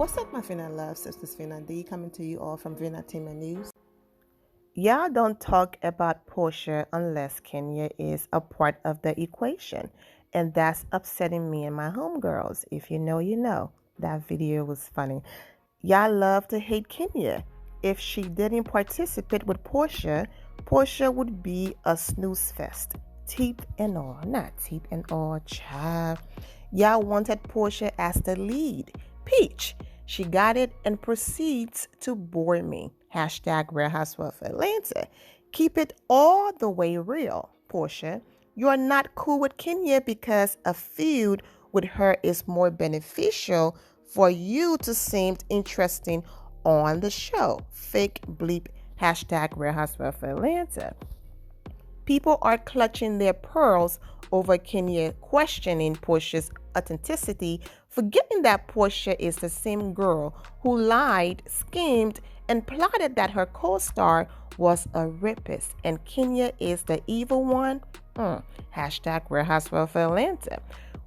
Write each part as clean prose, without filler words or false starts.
What's up, my Finna love sisters? Finna D coming to you all from Finna Team News. Y'all don't talk about Porsha unless Kenya is a part of the equation, and that's upsetting me and my homegirls. If you know, you know. That video was funny. Y'all love to hate Kenya. If she didn't participate with Porsha, Porsha would be a snooze fest. Teeth and all, not teeth and all, child. Y'all wanted Porsha as the lead. Peach. She got it and proceeds to bore me. Hashtag Real Housewife of Atlanta. Keep it all the way real, Porsha. You're not cool with Kenya because a feud with her is more beneficial for you to seem interesting on the show. Fake bleep. Hashtag Real Housewife of Atlanta. People are clutching their pearls over Kenya questioning Porsha's authenticity, forgetting that Porsha is the same girl who lied, schemed, and plotted that her co-star was a rapist, and Kenya is the evil one. Hashtag Real Housewife of Atlanta.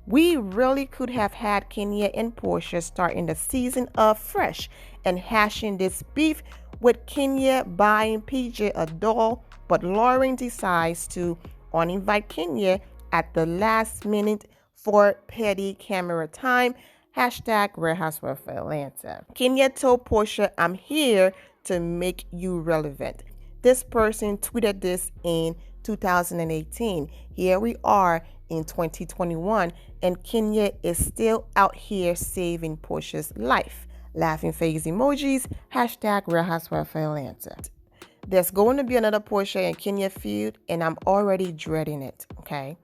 We really could have had Kenya and Porsha starting the season off fresh and hashing this beef with Kenya buying PJ a doll, but Lauren decides to uninvite Kenya at the last minute for petty camera time. Hashtag Real Housewife of Atlanta. Kenya told Porsha, I'm here to make you relevant. This person tweeted this in 2018. Here we are in 2021, and Kenya is still out here saving Porsha's life. Laughing face emojis. Hashtag Real Housewife of Atlanta. There's going to be another Porsha and Kenya feud, and I'm already dreading it, okay?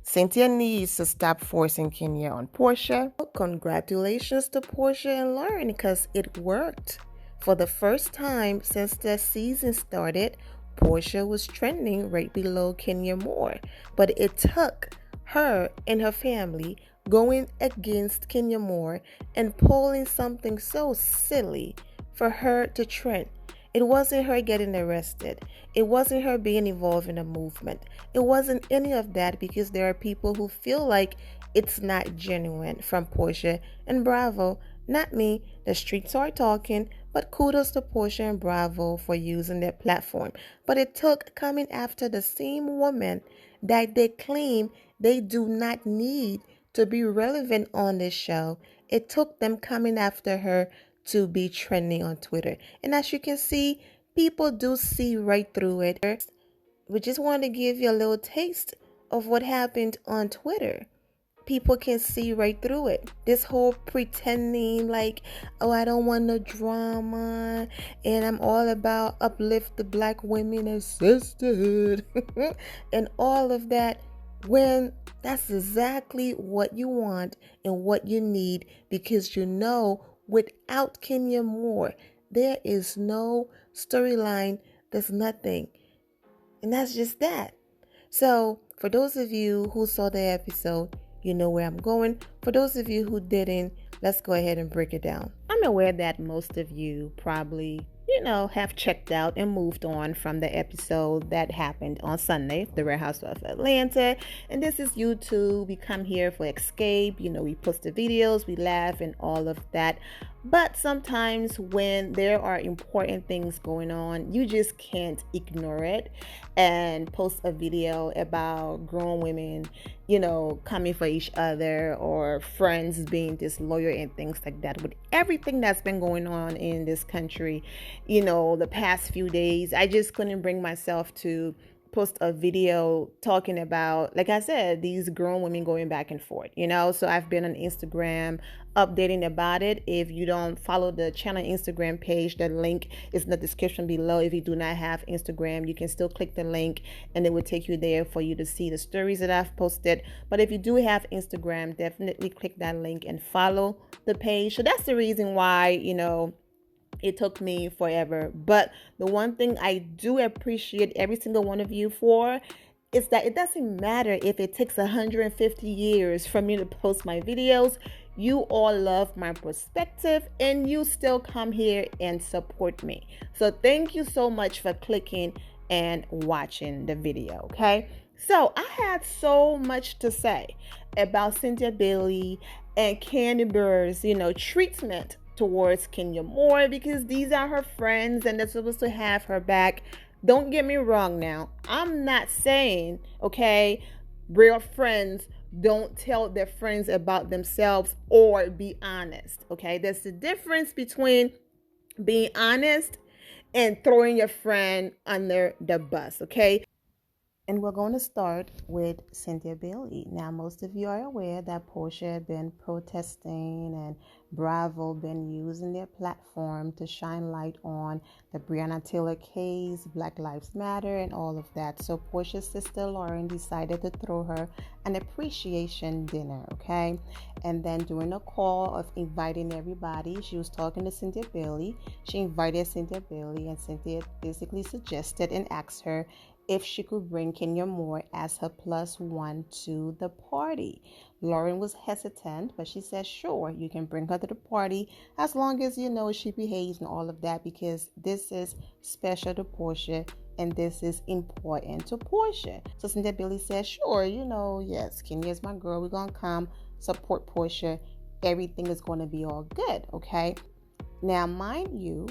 Cynthia needs to stop forcing Kenya on Porsha. Congratulations to Porsha and Lauren because it worked. For the first time since the season started, Porsha was trending right below Kenya Moore. But it took her and her family going against Kenya Moore and pulling something so silly for her to trend. It wasn't her getting arrested. It wasn't her being involved in a movement. It wasn't any of that, because there are people who feel like it's not genuine from Porsha, and bravo, not me. The streets are talking, but kudos to Porsha and bravo for using their platform. But it took coming after the same woman that they claim they do not need to be relevant on this show. It took them coming after her to be trending on Twitter. And as you can see, people do see right through it. We just wanted to give you a little taste of what happened on Twitter. People can see right through it. This whole pretending like, oh, I don't want no drama, and I'm all about uplift the black women and sisterhood and all of that, when that's exactly what you want and what you need, because you know without Kenya Moore, there is no storyline, there's nothing. And that's just that. So for those of you who saw the episode, you know where I'm going. For those of you who didn't, let's go ahead and break it down. I'm aware that most of you probably, have checked out and moved on from the episode that happened on Sunday, The Real Housewife of Atlanta. And this is YouTube. We come here for escape. We post the videos, we laugh and all of that. But sometimes when there are important things going on, you just can't ignore it and post a video about grown women, coming for each other, or friends being disloyal and things like that. With everything that's been going on in this country, the past few days, I just couldn't bring myself to post a video talking about, like I said, these grown women going back and forth, so I've been on Instagram updating about it. If you don't follow the channel Instagram page, the link is in the description below. If you do not have Instagram, you can still click the link and it will take you there for you to see the stories that I've posted. But if you do have Instagram, definitely click that link and follow the page. So that's the reason why, it took me forever. But the one thing I do appreciate every single one of you for is that it doesn't matter if it takes 150 years for me to post my videos. You all love my perspective and you still come here and support me. So thank you so much for clicking and watching the video, okay? So I had so much to say about Cynthia Bailey and Candy Bear's, treatment towards Kenya more because these are her friends and they're supposed to have her back. Don't get me wrong now. I'm not saying, okay, real friends don't tell their friends about themselves or be honest. Okay, there's a difference between being honest and throwing your friend under the bus. Okay, and we're going to start with Cynthia Bailey. Now, most of you are aware that Porsha had been protesting and Bravo been using their platform to shine light on the Breonna Taylor case, Black Lives Matter, and all of that. So Porsha's sister Lauren decided to throw her an appreciation dinner, okay? And then during a call of inviting everybody, she was talking to Cynthia Bailey. She invited Cynthia Bailey, and Cynthia basically suggested and asked her if she could bring Kenya Moore as her +1 to the party. Lauren was hesitant, but she said, sure, you can bring her to the party as long as she behaves and all of that, because this is special to Porsha and this is important to Porsha. So Cynthia Bailey said, sure, yes, Kenya is my girl. We're going to come support Porsha. Everything is going to be all good, okay? Now, mind you,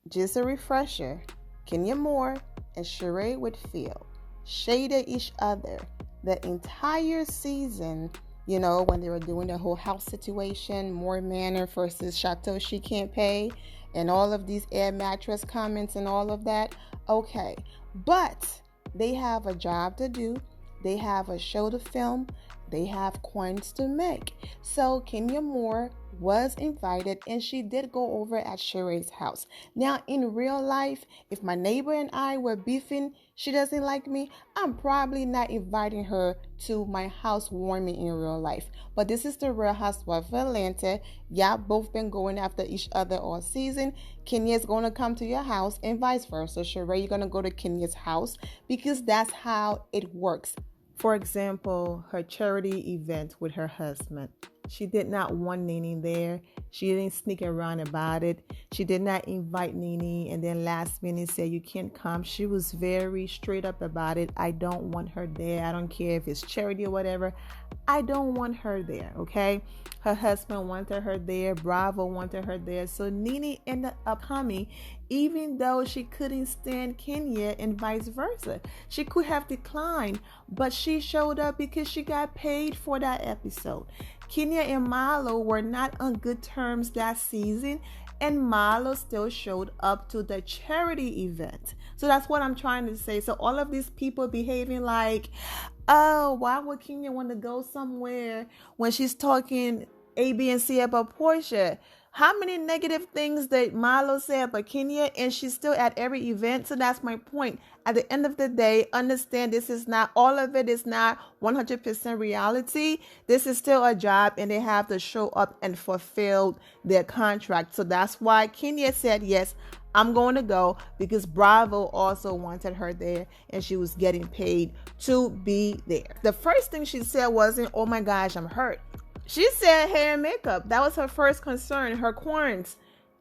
just a refresher, Kenya Moore and Sheree Whitfield shaded each other the entire season, when they were doing the whole house situation, Moore Manor versus Chateau She Can't Pay, and all of these air mattress comments and all of that. Okay, but they have a job to do. They have a show to film. They have coins to make. So Kenya Moore was invited, and she did go over at Sheree's house. Now, in real life, if my neighbor and I were beefing, she doesn't like me, I'm probably not inviting her to my housewarming in real life. But this is the Real Housewives of Atlanta. Y'all both been going after each other all season. Kenya's going to come to your house and vice versa. Sheree, you're going to go to Kenya's house because that's how it works. For example, her charity event with her husband. She did not want Nene there. She didn't sneak around about it. She did not invite Nene and then last minute say, you can't come. She was very straight up about it. I don't want her there. I don't care if it's charity or whatever. I don't want her there, okay? Her husband wanted her there. Bravo wanted her there. So Nene ended up coming, even though she couldn't stand Kenya and vice versa. She could have declined, but she showed up because she got paid for that episode. Kenya and Milo were not on good terms that season, and Milo still showed up to the charity event. So that's what I'm trying to say. So all of these people behaving like, oh, why would Kenya want to go somewhere when she's talking A, B, and C about Porsha? How many negative things that Milo said about Kenya, and she's still at every event? So that's my point. At the end of the day, understand this is not, all of it is not 100% reality. This is still a job, and they have to show up and fulfill their contract. So that's why Kenya said, yes, I'm going to go, because Bravo also wanted her there and she was getting paid to be there. The first thing she said wasn't, oh my gosh, I'm hurt. She said hair and makeup. That was her first concern, her corns.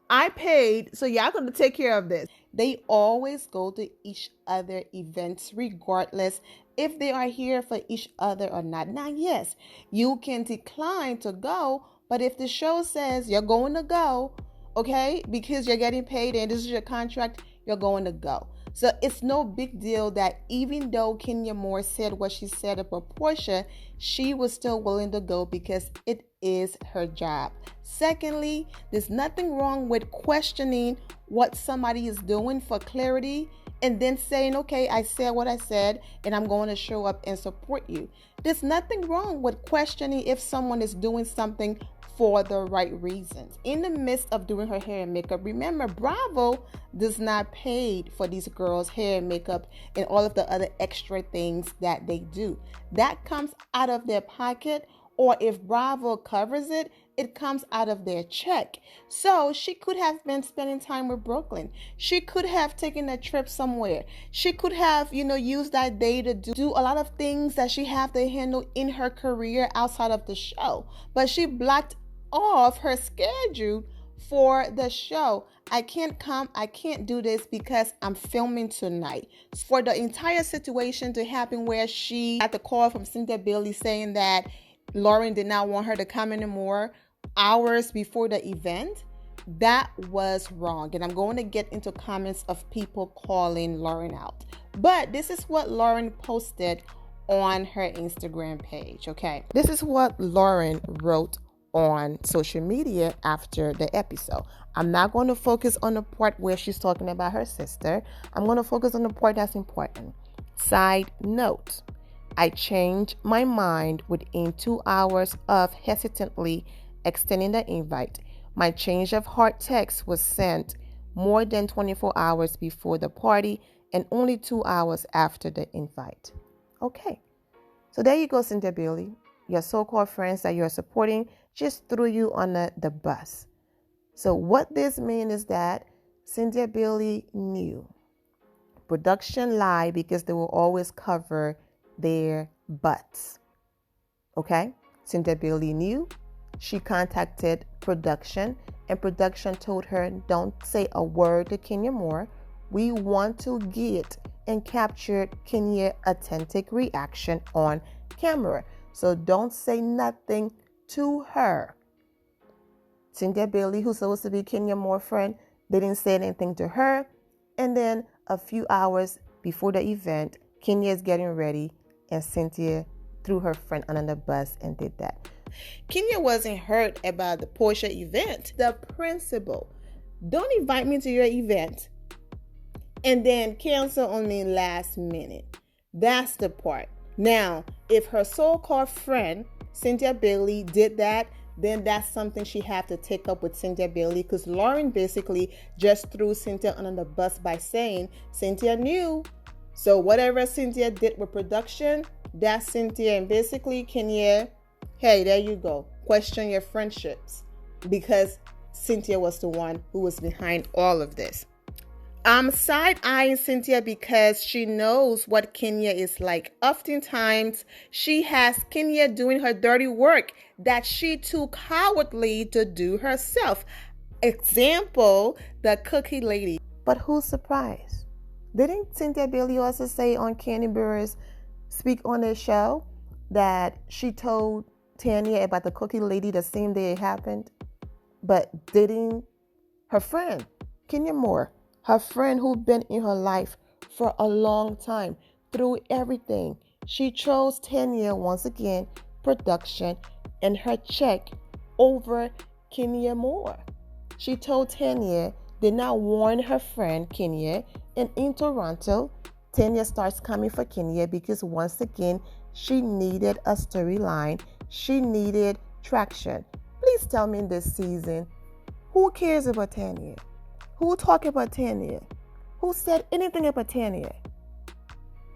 I paid, so y'all gonna take care of this. They always go to each other events regardless if they are here for each other or not. Now, yes, you can decline to go, but if the show says you're going to go, okay, because you're getting paid and this is your contract, you're going to go. So it's no big deal that even though Kenya Moore said what she said about Porsha, she was still willing to go because it is her job. Secondly, there's nothing wrong with questioning what somebody is doing for clarity and then saying, okay, I said what I said and I'm going to show up and support you. There's nothing wrong with questioning if someone is doing something for the right reasons. In the midst of doing her hair and makeup, remember, Bravo does not pay for these girls' hair and makeup and all of the other extra things that they do. That comes out of their pocket, or if Bravo covers it, it comes out of their check. So she could have been spending time with Brooklyn. She could have taken a trip somewhere. She could have, used that day to do a lot of things that she have to handle in her career outside of the show. But she blocked off her schedule for the show. I can't come, I can't do this because I'm filming tonight. For the entire situation to happen where she had the call from Cynthia Bailey saying that Lauren did not want her to come anymore hours before the event, That was wrong. And I'm going to get into comments of people calling Lauren out. But this is what Lauren posted on her Instagram page, okay? This is what Lauren wrote on social media after the episode. I'm not going to focus on the part where she's talking about her sister. I'm going to focus on the part that's important. Side note, I changed my mind within 2 hours of hesitantly extending the invite. My change of heart text was sent more than 24 hours before the party and only 2 hours after the invite. Okay, so there you go, Cynthia Bailey. Your so-called friends that you're supporting just threw you on the bus. So what this means is that Cynthia Bailey knew. Production lied because they will always cover their butts. Okay? Cynthia Bailey knew. She contacted production, and production told her, don't say a word to Kenya Moore. We want to get and capture Kenya's authentic reaction on camera. So don't say nothing to her. Cynthia Bailey, who's supposed to be Kenya Moore's friend, didn't say anything to her. And then a few hours before the event, Kenya is getting ready, and Cynthia threw her friend under the bus and did that. Kenya wasn't hurt about the Porsha event. The principal, don't invite me to your event and then cancel on me last minute. That's the part. Now, if her so-called friend, Cynthia Bailey, did that, then that's something she have to take up with Cynthia Bailey, because Lauren basically just threw Cynthia under the bus by saying Cynthia knew. So whatever Cynthia did with production, that's Cynthia. And basically, Kenya, hey, there you go. Question your friendships, because Cynthia was the one who was behind all of this. I'm side-eyeing Cynthia because she knows what Kenya is like. Oftentimes, she has Kenya doing her dirty work that she too cowardly to do herself. Example, the cookie lady. But who's surprised? Didn't Cynthia Bailey also say on Candy Burris Speak on their show that she told Tanya about the cookie lady the same day it happened? But didn't her friend, Kenya Moore, her friend who'd been in her life for a long time, through everything, she chose Tanya once again, production, and her check over Kenya Moore. She told Tanya, did not warn her friend Kenya, and in Toronto, Tanya starts coming for Kenya because once again, she needed a storyline. She needed traction. Please tell me in this season, who cares about Tanya? Who talked about Tanya? Who said anything about Tanya?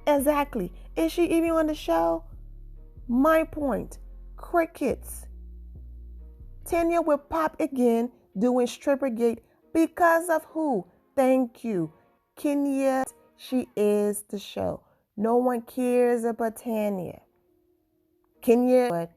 Exactly. Is she even on the show? My point. Crickets. Tanya will pop again doing Strippergate because of who? Thank you. Kenya, she is the show. No one cares about Tanya. Kenya, but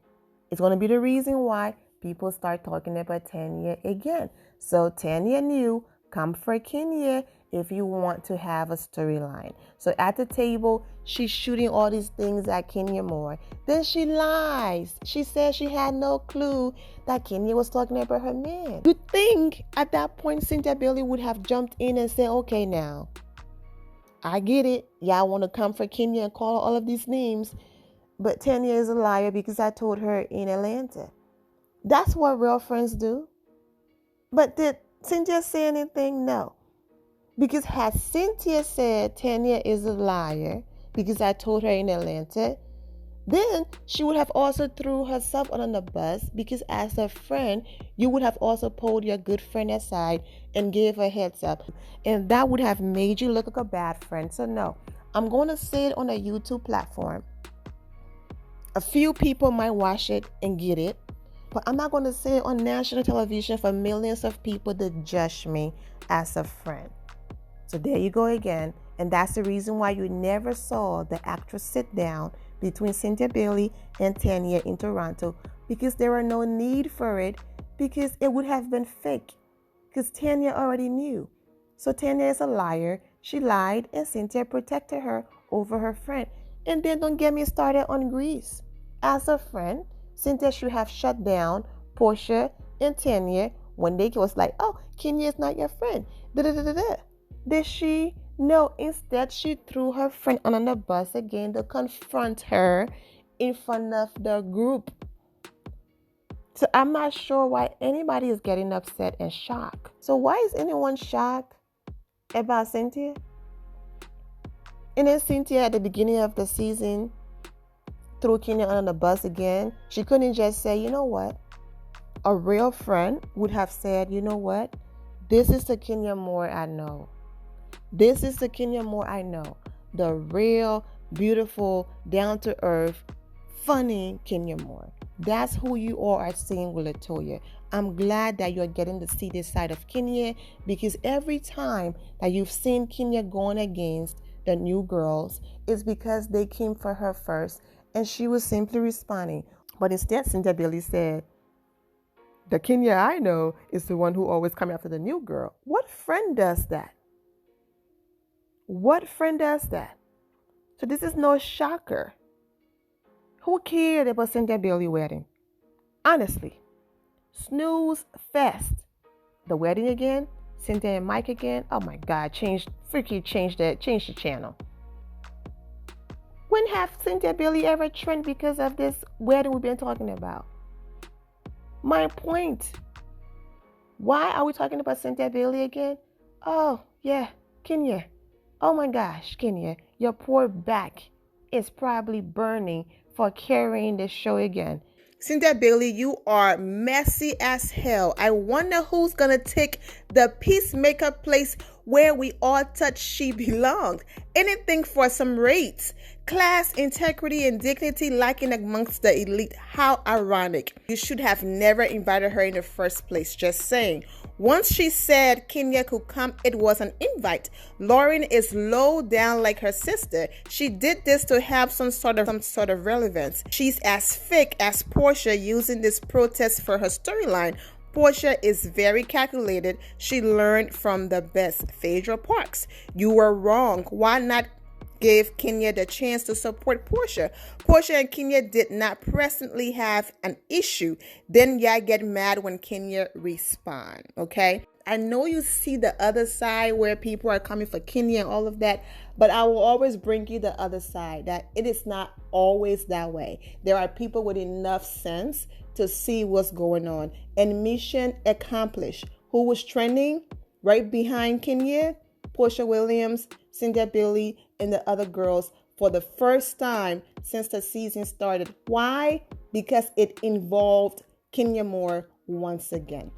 it's going to be the reason why people start talking about Tanya again. So Tanya knew, come for Kenya if you want to have a storyline. So at the table, she's shooting all these things at Kenya Moore. Then she lies. She says she had no clue that Kenya was talking about her man. You'd think at that point, Cynthia Bailey would have jumped in and said, okay now, I get it. Y'all want to come for Kenya and call all of these names. But Tanya is a liar because I told her in Atlanta. That's what real friends do. But did Cynthia say anything? No. Because had Cynthia said Tanya is a liar because I told her in Atlanta, then she would have also threw herself on the bus because as a friend, you would have also pulled your good friend aside and gave her heads up. And that would have made you look like a bad friend. So no, I'm going to say it on a YouTube platform. A few people might watch it and get it. But I'm not going to say it on national television for millions of people to judge me as a friend. So there you go again. And that's the reason why you never saw the actress sit down between Cynthia Bailey and Tanya in Toronto, because there were no need for it, because it would have been fake, because Tanya already knew. So Tanya is a liar. She lied, and Cynthia protected her over her friend. And then don't get me started on Greece. As a friend, Cynthia should have shut down Porsha and Tanya when they was like, oh, Kenya is not your friend. Da-da-da-da-da. Did she? No, instead she threw her friend on the bus again to confront her in front of the group. So I'm not sure why anybody is getting upset and shocked. So why is anyone shocked about Cynthia? And then Cynthia at the beginning of the season threw Kenya on the bus again. She couldn't just say, you know what? A real friend would have said, you know what? This is the Kenya Moore I know. This is the Kenya Moore I know. The real, beautiful, down-to-earth, funny Kenya Moore. That's who you are seeing with Latoya. I'm glad that you're getting to see this side of Kenya, because every time that you've seen Kenya going against the new girls, it's because they came for her first and she was simply responding. But instead, Cynthia Bailey said, the Kenya I know is the one who always comes after the new girl. What friend does that? What friend does that? So this is no shocker. Who cared about Cynthia Bailey wedding? Honestly, snooze fest. The wedding again, Cynthia and Mike again. Oh my God, change the channel. When have Cynthia Bailey ever trended because of this wedding we've been talking about? My point. Why are we talking about Cynthia Bailey again? Oh yeah, Kenya. Oh my gosh, Kenya, your poor back is probably burning for carrying this show again. Cynthia Bailey, you are messy as hell. I wonder who's going to take the peacemaker place where we all thought she belonged. Anything for some rates. Class, integrity, and dignity lacking amongst the elite. How ironic. You should have never invited her in the first place. Just saying. Once she said Kenya could come, it was an invite. Lauren is low down like her sister. She did this to have some sort of relevance. She's as fake as Porsha using this protest for her storyline. Porsha is very calculated. She learned from the best. Phaedra Parks, you were wrong. Why not give Kenya the chance to support Porsha? Porsha and Kenya did not presently have an issue. Then y'all get mad when Kenya respond, okay? I know you see the other side where people are coming for Kenya and all of that, but I will always bring you the other side, that it is not always that way. There are people with enough sense to see what's going on. And mission accomplished. Who was trending right behind Kenya? Porsha Williams, Cynthia Bailey, and the other girls for the first time since the season started. Why? Because it involved Kenya Moore once again.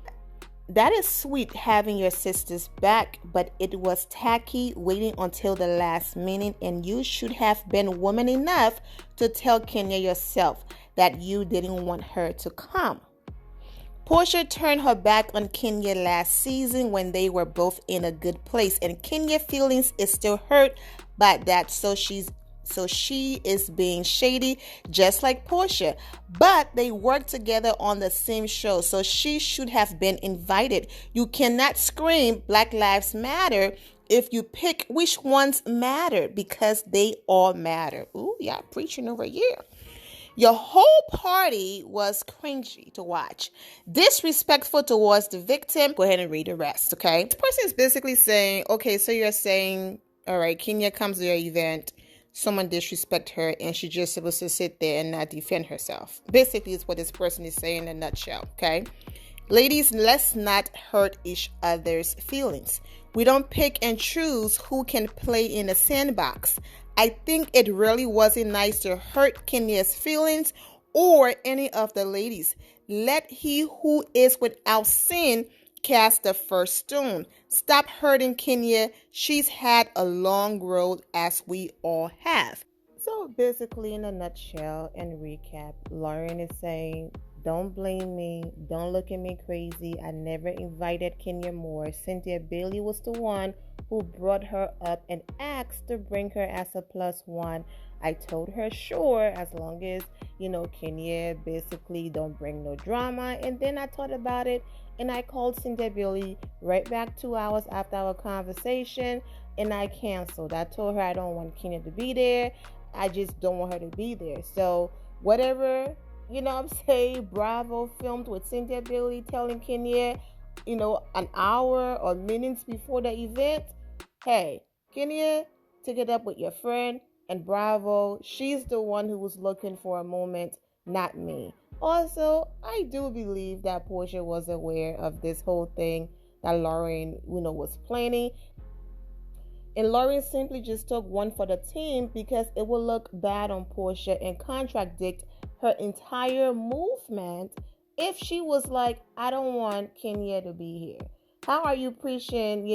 That is sweet having your sisters back, but it was tacky waiting until the last minute, and you should have been woman enough to tell Kenya yourself that you didn't want her to come. Porsha turned her back on Kenya last season when they were both in a good place, and Kenya's feelings is still hurt by that, so she is being shady just like Porsha. But they work together on the same show, so she should have been invited. You cannot scream Black Lives Matter if you pick which ones matter, because they all matter. Ooh, y'all preaching over here. Your whole party was cringy to watch. Disrespectful towards the victim. Go ahead and read the rest, okay? This person is basically saying, okay, so you're saying, all right, Kenya comes to your event, someone disrespect her, and she's just supposed to sit there and not defend herself. Basically, it's what this person is saying in a nutshell, okay? Ladies, let's not hurt each other's feelings. We don't pick and choose who can play in the sandbox. I think it really wasn't nice to hurt Kenya's feelings or any of the ladies. Let he who is without sin cast the first stone. Stop hurting Kenya. She's had a long road, as we all have. So basically, in a nutshell and recap, Lauren is saying, don't blame me. Don't look at me crazy. I never invited Kenya Moore. Cynthia Bailey was the one who brought her up and asked to bring her as a +1. I told her, sure, as long as, Kenya basically don't bring no drama. And then I thought about it, and I called Cynthia Bailey right back 2 hours after our conversation, and I canceled. I told her I don't want Kenya to be there. I just don't want her to be there. So whatever, Bravo filmed with Cynthia Bailey telling Kenya, an hour or minutes before the event, hey, Kenya, take it up with your friend, and bravo, she's the one who was looking for a moment, not me. Also, I do believe that Porsha was aware of this whole thing that Lauren, was planning. And Lauren simply just took one for the team because it would look bad on Porsha and contradict her entire movement if she was like, I don't want Kenya to be here. How are you preaching,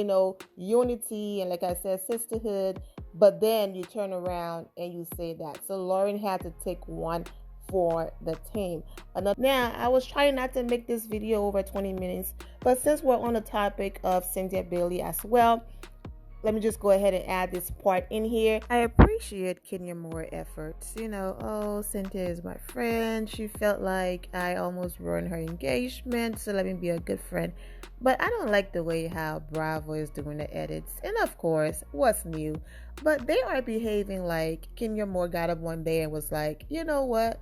unity and, like I said, sisterhood, but then you turn around and you say that? So Lauren had to take one for the team. Now, I was trying not to make this video over 20 minutes, but since we're on the topic of Cynthia Bailey as well, let me just go ahead and add this part in here. I appreciate Kenya Moore's efforts. Cynthia is my friend. She felt like I almost ruined her engagement, so let me be a good friend. But I don't like the way how Bravo is doing the edits. And of course, what's new? But they are behaving like Kenya Moore got up one day and was like, you know what?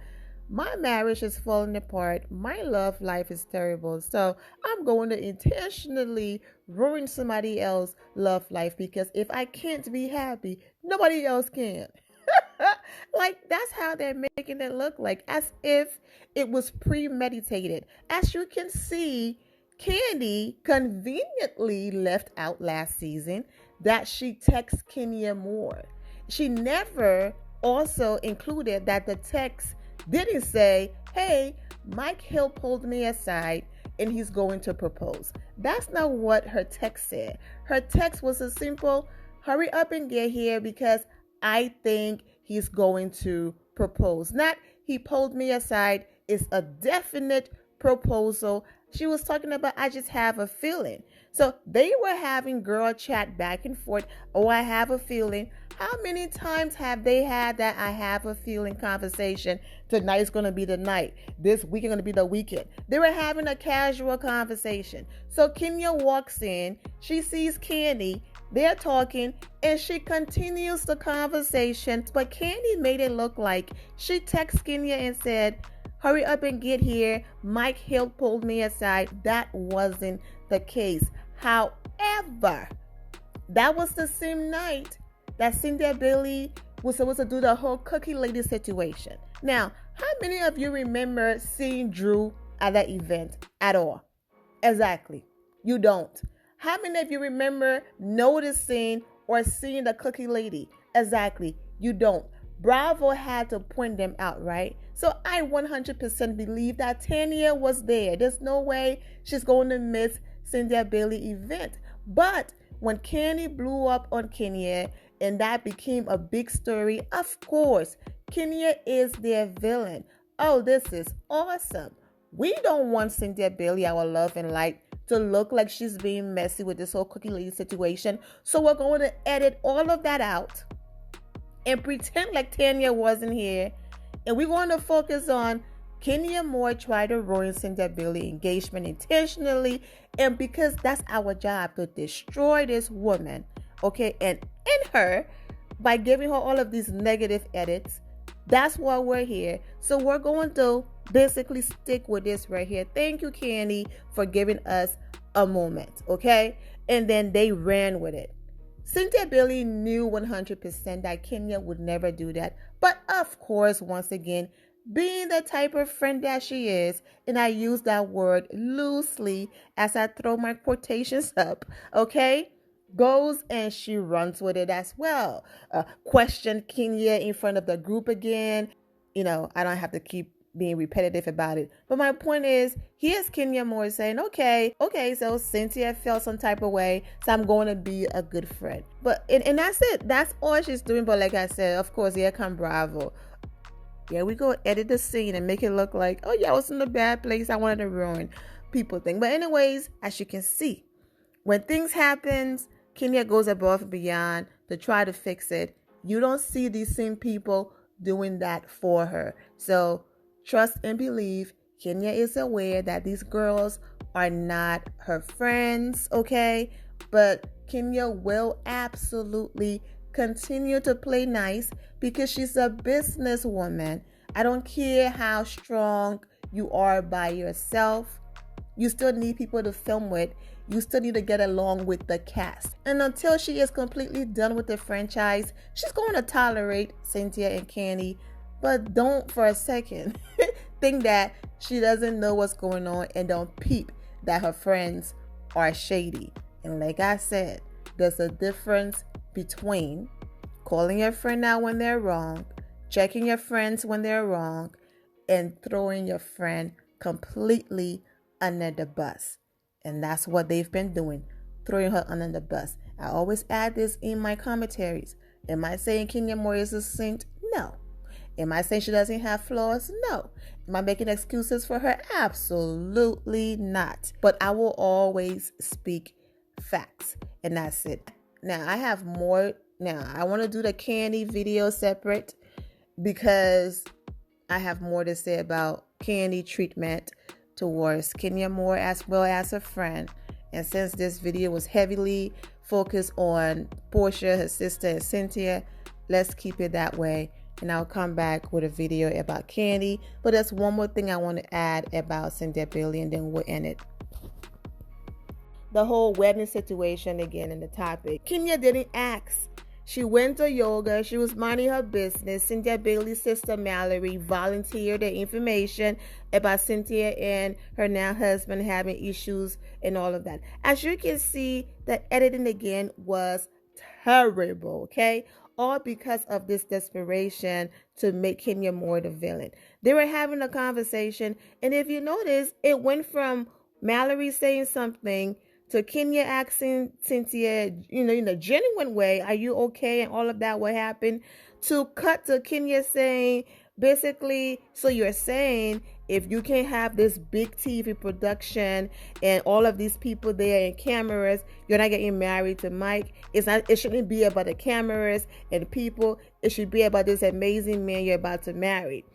My marriage is falling apart. My love life is terrible. So I'm going to intentionally ruin somebody else's love life because if I can't be happy, nobody else can. Like, that's how they're making it look like, as if it was premeditated. As you can see, Candy conveniently left out last season that she texts Kenya Moore. She never also included that the text didn't say, hey, Mike Hill pulled me aside and he's going to propose. That's not what her text said. Her text was a simple, hurry up and get here because I think he's going to propose. Not, he pulled me aside. It's a definite proposal. She was talking about, I just have a feeling. So they were having girl chat back and forth. Oh, I have a feeling. How many times have they had that I have a feeling conversation? Tonight's going to be the night. This weekend going to be the weekend. They were having a casual conversation. So Kenya walks in. She sees Candy. They're talking, and she continues the conversation. But Candy made it look like she texted Kenya and said, hurry up and get here. Mike Hill pulled me aside. That wasn't the case. However, that was the same night that Cynthia Bailey was supposed to do the whole cookie lady situation. Now, how many of you remember seeing Drew at that event at all? Exactly. You don't. How many of you remember noticing or seeing the cookie lady? Exactly. You don't. Bravo had to point them out, right? So I 100% believe that Tanya was there. There's no way she's going to miss Cynthia Bailey event. But when Candy blew up on Kenya and that became a big story, of course, Kenya is their villain. Oh, this is awesome. We don't want Cynthia Bailey, our love and light, to look like she's being messy with this whole cookie lady situation. So we're going to edit all of that out and pretend like Tanya wasn't here. And we're going to focus on Kenya Moore tried to ruin Cynthia Bailey engagement intentionally. And because that's our job, to destroy this woman, okay, and end her by giving her all of these negative edits. That's why we're here. So we're going to basically stick with this right here. Thank you, Candy, for giving us a moment, okay? And then they ran with it. Cynthia Bailey knew 100% that Kenya would never do that. But of course, once again, being the type of friend that she is, and I use that word loosely as I throw my quotations up, okay, goes and she runs with it as well. Question Kenya in front of the group again. I don't have to keep being repetitive about it. But my point is, here's Kenya Moore saying, okay, so Cynthia felt some type of way, so I'm going to be a good friend. But, and that's it. That's all she's doing. But like I said, of course, here come Bravo. Yeah, we go edit the scene and make it look like, oh yeah, I was in a bad place. I wanted to ruin people thing. But anyways, as you can see, when things happen, Kenya goes above and beyond to try to fix it. You don't see these same people doing that for her. So trust and believe Kenya is aware that these girls are not her friends, okay? But Kenya will absolutely continue to play nice because she's a businesswoman. I don't care how strong you are by yourself. You still need people to film with. You still need to get along with the cast. And until she is completely done with the franchise, she's going to tolerate Cynthia and Candy. But don't for a second think that she doesn't know what's going on and don't peep that her friends are shady. And like I said, there's a difference between calling your friend out when they're wrong, checking your friends when they're wrong, and throwing your friend completely under the bus. And that's what they've been doing, throwing her under the bus. I always add this in my commentaries. Am I saying Kenya Moore is a saint? No. Am I saying she doesn't have flaws? No. Am I making excuses for her? Absolutely not. But I will always speak facts. And that's it. Now, I have more. Now, I want to do the Candy video separate because I have more to say about Candy treatment towards Kenya Moore as well as her friend. And since this video was heavily focused on Porsha, her sister, and Cynthia, let's keep it that way. And I'll come back with a video about Candy. But there's one more thing I want to add about Cynthia Bailey, and then we'll end it. The whole wedding situation again in the topic. Kenya didn't ask. She went to yoga. She was minding her business. Cynthia Bailey's sister Mallory volunteered the information about Cynthia and her now husband having issues and all of that. As you can see, the editing again was terrible, okay? All because of this desperation to make Kenya Moore the villain. They were having a conversation, and if you notice, it went from Mallory saying something to Kenya asking Cynthia, in a genuine way, are you okay? And all of that, what happened? To cut to Kenya saying, basically, so you're saying if you can have this big TV production and all of these people there and cameras, you're not getting married to Mike. It shouldn't be about the cameras and people. It should be about this amazing man you're about to marry.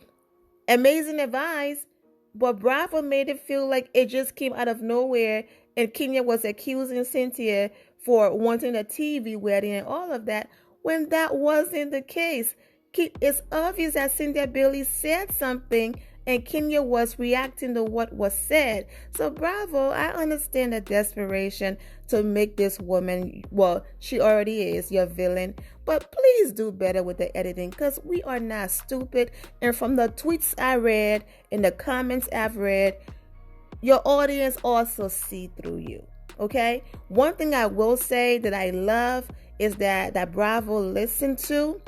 Amazing advice, but Bravo made it feel like it just came out of nowhere, and Kenya was accusing Cynthia for wanting a TV wedding and all of that, when that wasn't the case. It's obvious that Cynthia Bailey said something and Kenya was reacting to what was said. So Bravo, I understand the desperation to make this woman, well, she already is your villain, but please do better with the editing, because we are not stupid. And from the tweets I read and the comments I've read, your audience also see through you, okay? One thing I will say that I love is that Bravo listened to.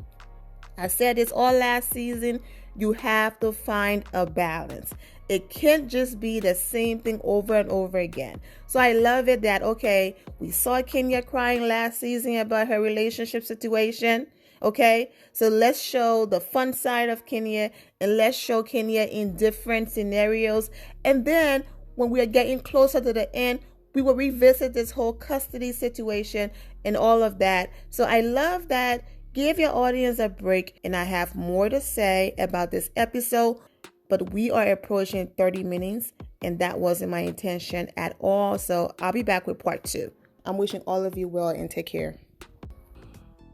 I said this all last season. You have to find a balance. It can't just be the same thing over and over again. So I love it that, okay, we saw Kenya crying last season about her relationship situation. Okay, so let's show the fun side of Kenya, and let's show Kenya in different scenarios. And then when we are getting closer to the end, we will revisit this whole custody situation and all of that. So I love that. Give your audience a break, and I have more to say about this episode, but we are approaching 30 minutes, and that wasn't my intention at all. So I'll be back with part 2. I'm wishing all of you well, and take care.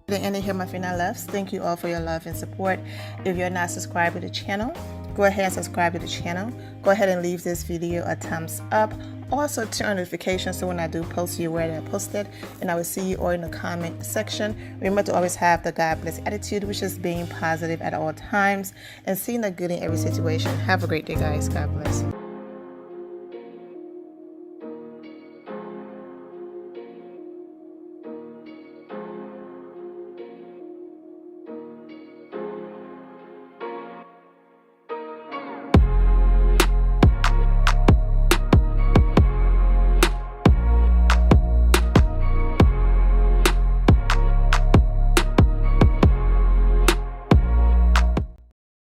The end of here, my final loves. Thank you all for your love and support. If you're not subscribed to the channel, go ahead and subscribe to the channel. Go ahead and leave this video a thumbs up. Also turn on notifications so when I do post, you're aware that I posted. And I will see you all in the comment section. Remember to always have the God bless attitude, which is being positive at all times and seeing the good in every situation. Have a great day, guys. God bless.